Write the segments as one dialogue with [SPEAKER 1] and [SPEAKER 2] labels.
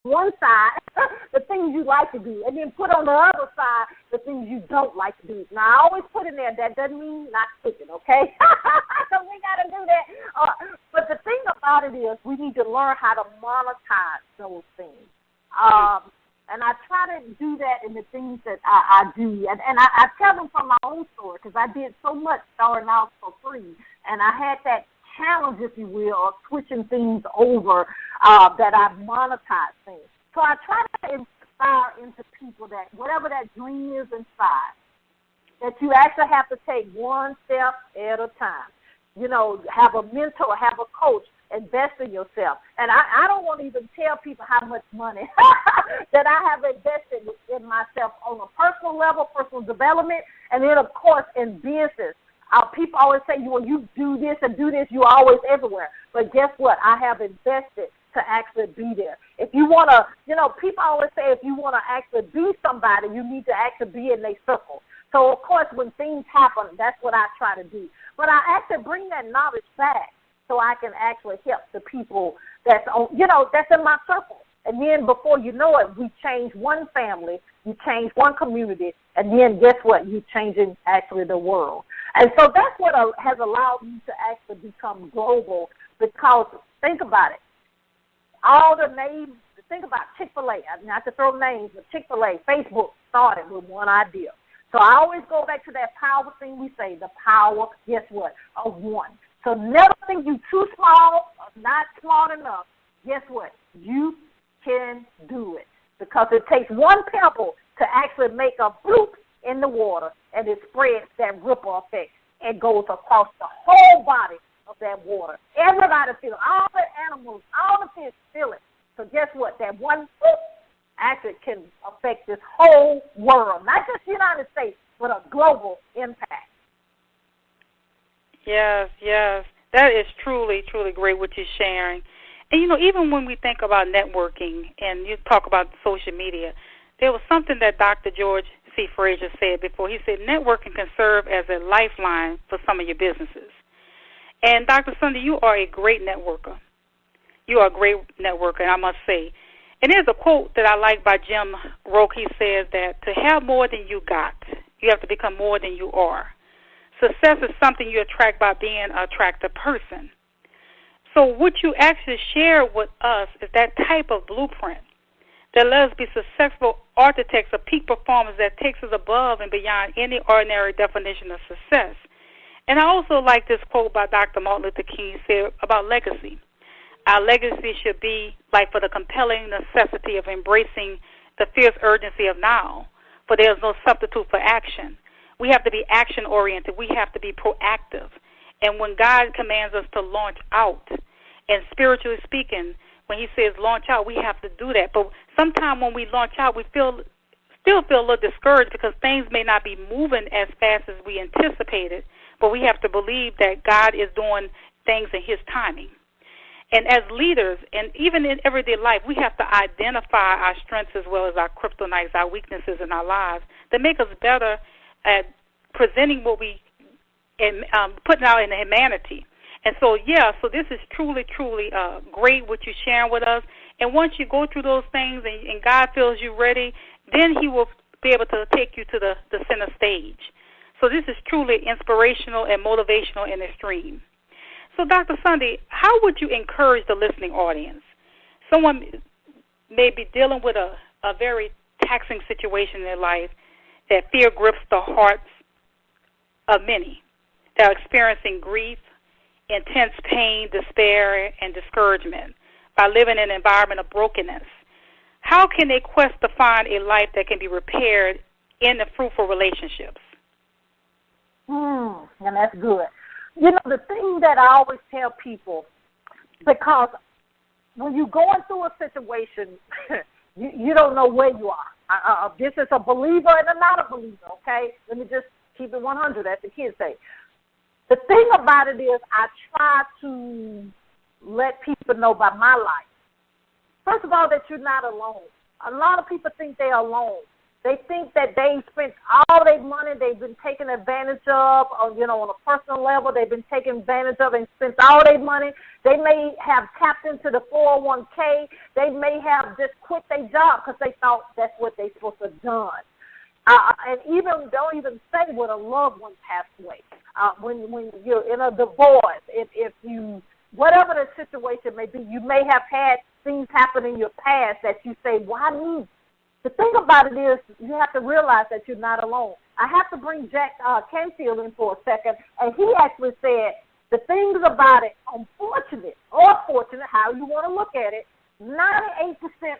[SPEAKER 1] one side the things you like to do, and then put on the other side the things you don't like to do. Now, I always put in there, that doesn't mean not cooking, okay? So we got to do that. But the thing about it is we need to learn how to monetize those things. And I try to do that in the things that I do. And I tell them from my own story, because I did so much starting out for free, and I had that challenge, if you will, of switching things over that I monetize things. So I try to inspire into people that whatever that dream is inside, that you actually have to take one step at a time. You know, have a mentor, have a coach, invest in yourself. And I don't want to even tell people how much money that I have invested in myself on a personal level, personal development, and then, of course, in business. People always say, well, you do this and do this, you're always everywhere. But guess what? I have invested to actually be there. If you want to, people always say if you want to actually be somebody, you need to actually be in their circle. So, of course, when things happen, that's what I try to do. But I actually bring that knowledge back so I can actually help the people that's on, that's in my circle. And then before you know it, we change one family, you change one community, and then guess what? You're changing actually the world. And so that's what has allowed me to actually become global, because think about it. All the names, think about Chick-fil-A. Not to throw names, but Chick-fil-A, Facebook started with one idea. So I always go back to that power thing we say, the power, guess what, of one. So never think you're too small or not smart enough. Guess what? You can do it, because it takes one pebble to actually make a bloop in the water, and it spreads that ripple effect and goes across the whole body of that water. Everybody feels it. All the animals, all the fish feel it. So guess what? That one bloop actually can affect this whole world, not just the United States, but a global impact.
[SPEAKER 2] Yes, yes. That is truly, truly great what you're sharing. And, even when we think about networking and you talk about social media, there was something that Dr. George C. Frazier said before. He said networking can serve as a lifeline for some of your businesses. And, Dr. Sunday, you are a great networker. You are a great networker, I must say. And there's a quote that I like by Jim Roque. He says that to have more than you got, you have to become more than you are. Success is something you attract by being an attractive person. So what you actually share with us is that type of blueprint that let us be successful architects of peak performance that takes us above and beyond any ordinary definition of success. And I also like this quote by Dr. Martin Luther King. He said about legacy. Our legacy should be like for the compelling necessity of embracing the fierce urgency of now, for there is no substitute for action. We have to be action-oriented. We have to be proactive. And when God commands us to launch out, and spiritually speaking, when he says launch out, we have to do that. But sometimes when we launch out, we still feel a little discouraged because things may not be moving as fast as we anticipated, but we have to believe that God is doing things in his timing. And as leaders, and even in everyday life, we have to identify our strengths as well as our kryptonites, our weaknesses in our lives that make us better at presenting what we putting out in the humanity. And so, so this is truly, truly great what you're sharing with us. And once you go through those things and God feels you ready, then he will be able to take you to the center stage. So this is truly inspirational and motivational in extreme. So, Dr. Sunday, how would you encourage the listening audience? Someone may be dealing with a very taxing situation in their life, that fear grips the hearts of many. They're experiencing grief, intense pain, despair, and discouragement by living in an environment of brokenness. How can they quest to find a life that can be repaired in the fruitful relationships?
[SPEAKER 1] And that's good. The thing that I always tell people, because when you're going through a situation, you don't know where you are. This is a believer and a not a believer, okay? Let me just keep it 100, as the kids say. The thing about it is I try to let people know by my life, first of all, that you're not alone. A lot of people think they're alone. They think that they spent all their money, they've been taken advantage of, on a personal level. They've been taken advantage of and spent all their money. They may have tapped into the 401k. They may have just quit their job because they thought that's what they're supposed to have done. And don't even say when a loved one passed away. When you're in a divorce, if you, whatever the situation may be, you may have had things happen in your past that you say, why me? The thing about it is you have to realize that you're not alone. I have to bring Jack Canfield in for a second, and he actually said the things about it, unfortunate or fortunate, how you want to look at it, 98%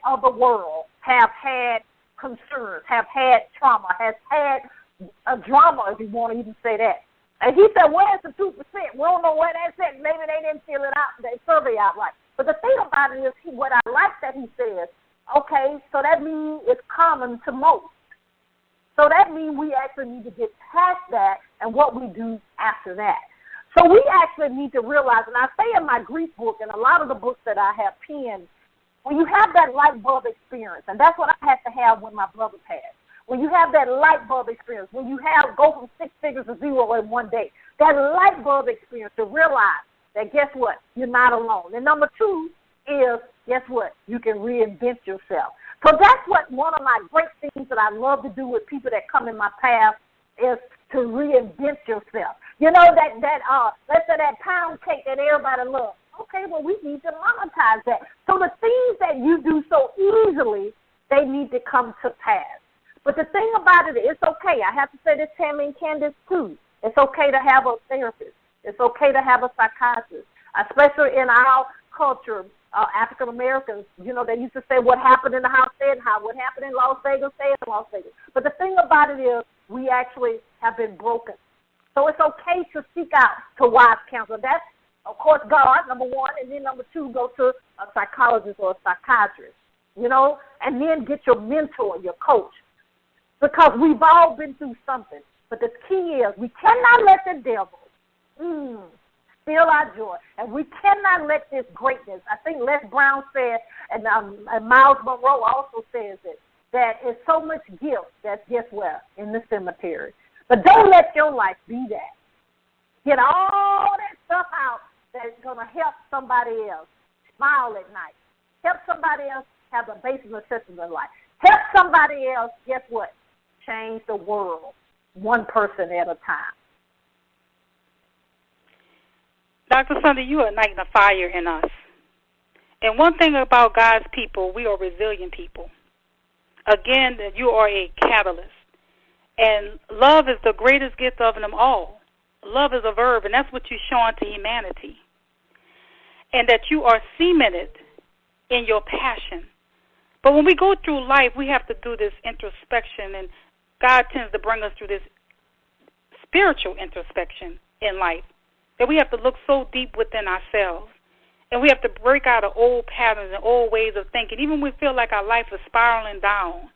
[SPEAKER 1] of the world have had concerns, have had trauma, has had a drama, if you want to even say that. And he said, where's the 2%? We don't know where that's at. Maybe they didn't fill it out, they survey out right. But the thing about it is, what I like that he says, okay, so that means it's common to most. So that means we actually need to get past that and what we do after that. So we actually need to realize, and I say in my grief book and a lot of the books that I have penned, when you have that light bulb experience, and that's what I had to have when my brother passed, when you have that light bulb experience, when you go from 6 figures to 0 in one day, that light bulb experience to realize that, guess what, you're not alone. And number 2 is, guess what, you can reinvent yourself. So that's what one of my great things that I love to do with people that come in my path is to reinvent yourself. You know, let's say that pound cake that everybody loves. Okay, well, we need to monetize that. So the things that you do so easily, they need to come to pass. But the thing about it, it's okay. I have to say this, Tammy and Candace, too. It's okay to have a therapist. It's okay to have a psychiatrist, especially in our culture. African Americans, they used to say what happened in the house stayed in the house, what happened in Las Vegas stayed in Las Vegas. But the thing about it is we actually have been broken. So it's okay to seek out to wise counsel. That's, of course, God, number 1, and then number 2, go to a psychologist or a psychiatrist, and then get your mentor, your coach, because we've all been through something. But the key is we cannot let the devil steal our joy, and we cannot let this greatness. I think Les Brown said, and Miles Monroe also says it, that it's so much guilt that's, guess where, in the cemetery. But don't let your life be that. Get all that stuff out that's going to help somebody else smile at night. Help somebody else have the basic necessities in life. Help somebody else, guess what, change the world one person at a time.
[SPEAKER 2] Dr. Sunday, you are igniting a fire in us. And one thing about God's people, we are resilient people. Again, that you are a catalyst. And love is the greatest gift of them all. Love is a verb, and that's what you show unto humanity. And that you are cemented in your passion. But when we go through life, we have to do this introspection, and God tends to bring us through this spiritual introspection in life, that we have to look so deep within ourselves, and we have to break out of old patterns and old ways of thinking, even when we feel like our life is spiraling down.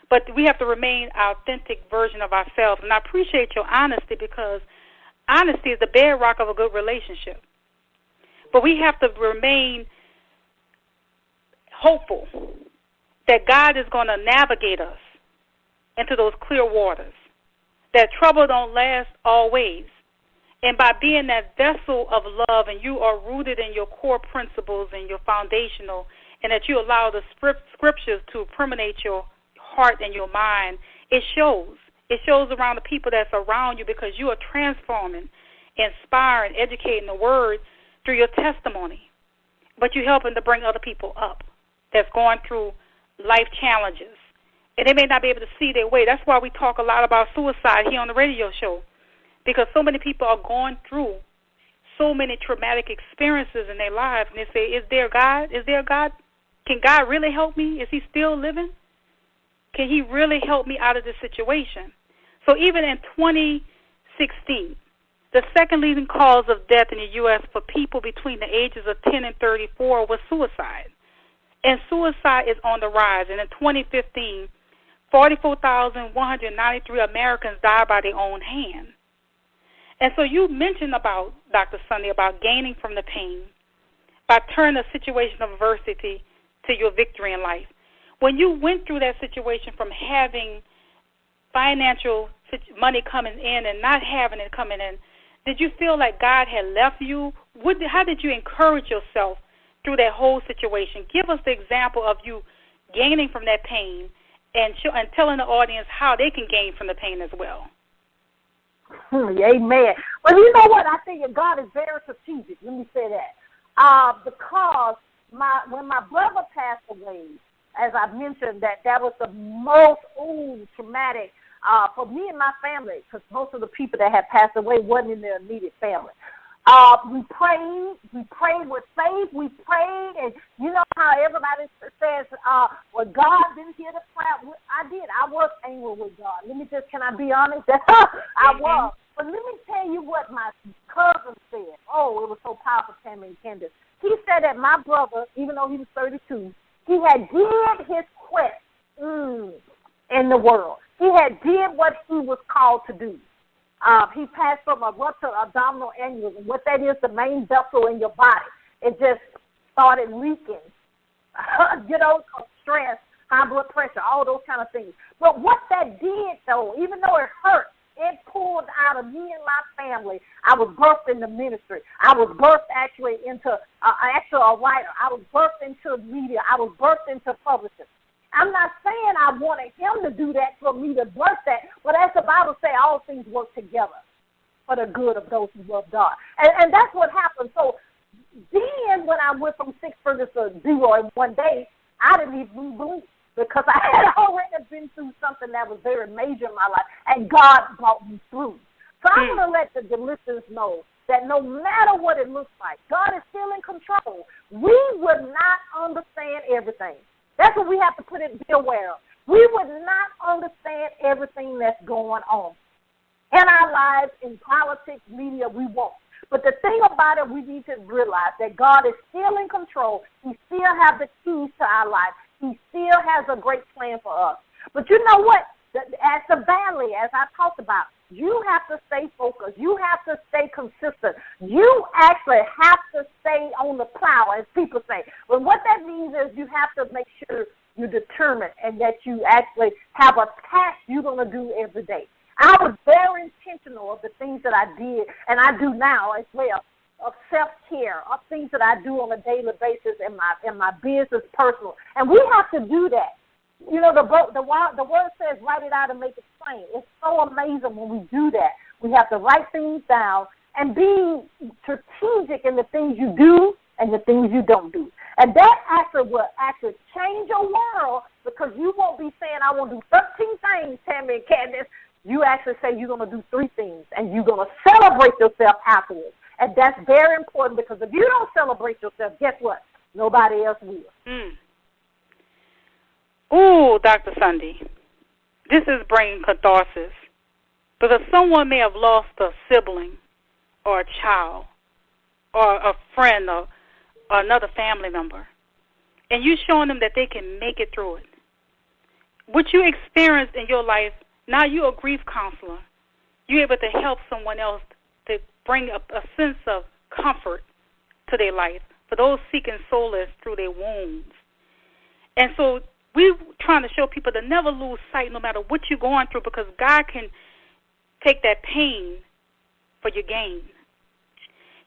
[SPEAKER 2] But we have to remain our authentic version of ourselves, and I appreciate your honesty, because honesty is the bedrock of a good relationship. But we have to remain hopeful that God is going to navigate us into those clear waters, that trouble don't last always. And by being that vessel of love, and you are rooted in your core principles and your foundational, and that you allow the scriptures to permeate your heart and your mind, it shows. It shows around the people that's around you, because you are transforming, inspiring, educating the word through your testimony. But you're helping to bring other people up that's going through life challenges. And they may not be able to see their way. That's why we talk a lot about suicide here on the radio show, because so many people are going through so many traumatic experiences in their lives, and they say, is there God? Is there God? Can God really help me? Is he still living? Can he really help me out of this situation? So even in 2016, the second leading cause of death in the U.S. for people between the ages of 10 and 34 was suicide. And suicide is on the rise. And in 2015, 44,193 Americans died by their own hand. And so you mentioned about, Dr. Sunday, about gaining from the pain by turning a situation of adversity to your victory in life. when you went through that situation from having financial money coming in and not having it coming in, did you feel like God had left you? How did you encourage yourself through that whole situation? Give us the example of you gaining from that pain and telling the audience how they can gain from the pain as well.
[SPEAKER 1] Amen. Well, you know what? I think God is very strategic. Let me say that. Because when my brother passed away, as I mentioned, that was the most traumatic for me and my family, because most of the people that had passed away wasn't in their immediate family. We prayed with faith, we prayed, and you know how everybody says, well, God didn't hear the prayer. I did. I was angry with God. Can I be honest? I was. But let me tell you what my cousin said. Oh, it was so powerful, Tammy and Candace. He said that my brother, even though he was 32, he had did his quest in the world. He had did what he was called to do. He passed from a ruptured abdominal aneurysm. What that is, the main vessel in your body. It just started leaking, stress, high blood pressure, all those kind of things. But what that did, though, even though it hurt, it pulled out of me and my family. I was birthed into ministry. I was birthed actually into a writer. I was birthed into media. I was birthed into publishing. I'm not saying I wanted him to do that for me to birth that, but as the Bible says, all things work together for the good of those who love God. And that's what happened. So then when I went from 6 figures to 0 in one day, I didn't even believe, because I had already been through something that was very major in my life, and God brought me through. So I'm going to let the listeners know that no matter what it looks like, God is still in control. We would not understand everything. That's what we have to be aware of. We would not understand everything that's going on in our lives, in politics, media, we won't. But the thing about it, we need to realize that God is still in control. He still has the keys to our life. He still has a great plan for us. But you know what? As the valley, as I talked about, you have to stay focused. You have to stay consistent. You actually have to stay on the plow, as people say. But what that means is you have to make sure you're determined and that you actually have a task you're going to do every day. I was very intentional of the things that I did, and I do now as well, of self-care, of things that I do on a daily basis in my business, personal. And we have to do that. You know, the word says, write it out and make it plain. It's so amazing when we do that. We have to write things down and be strategic in the things you do and the things you don't do. And that actually will change your world, because you won't be saying, I want to do 13 things, Tammy and Candace. You actually say you're going to do 3 things, and you're going to celebrate yourself afterwards. And that's very important, because if you don't celebrate yourself, guess what? Nobody else will.
[SPEAKER 2] Ooh, Dr. Sunday, this is bringing catharsis, because someone may have lost a sibling or a child or a friend or another family member, and you're showing them that they can make it through it. What you experienced in your life, now you're a grief counselor. You're able to help someone else to bring a sense of comfort to their life for those seeking solace through their wounds. And so we're trying to show people to never lose sight no matter what you're going through, because God can take that pain for your gain.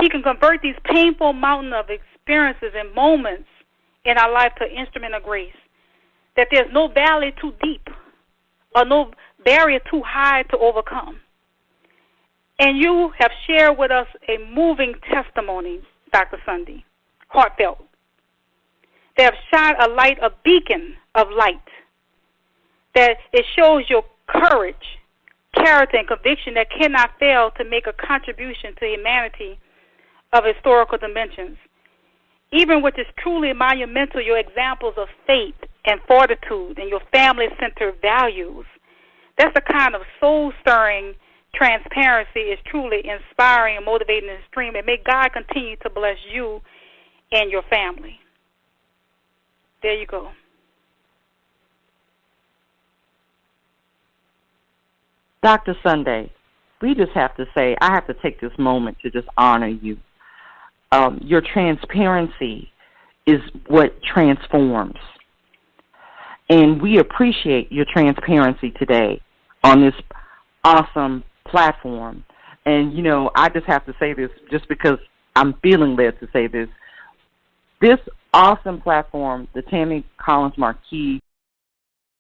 [SPEAKER 2] He can convert these painful mountain of experiences and moments in our life to an instrument of grace, that there's no valley too deep or no barrier too high to overcome. And you have shared with us a moving testimony, Dr. Sunday, heartfelt, that have shined a light, a beacon of light, that it shows your courage, character, and conviction that cannot fail to make a contribution to humanity of historical dimensions. Even what is truly monumental, your examples of faith and fortitude and your family-centered values. That's the kind of soul-stirring transparency is truly inspiring and motivating and extreme. And may God continue to bless you and your family. There you go.
[SPEAKER 3] Dr. Sunday, we just have to say, I have to take this moment to just honor you. Your transparency is what transforms. And we appreciate your transparency today on this awesome platform. And, you know, I just have to say this just because I'm feeling led to say this. This awesome platform, the Tammy Collins Markee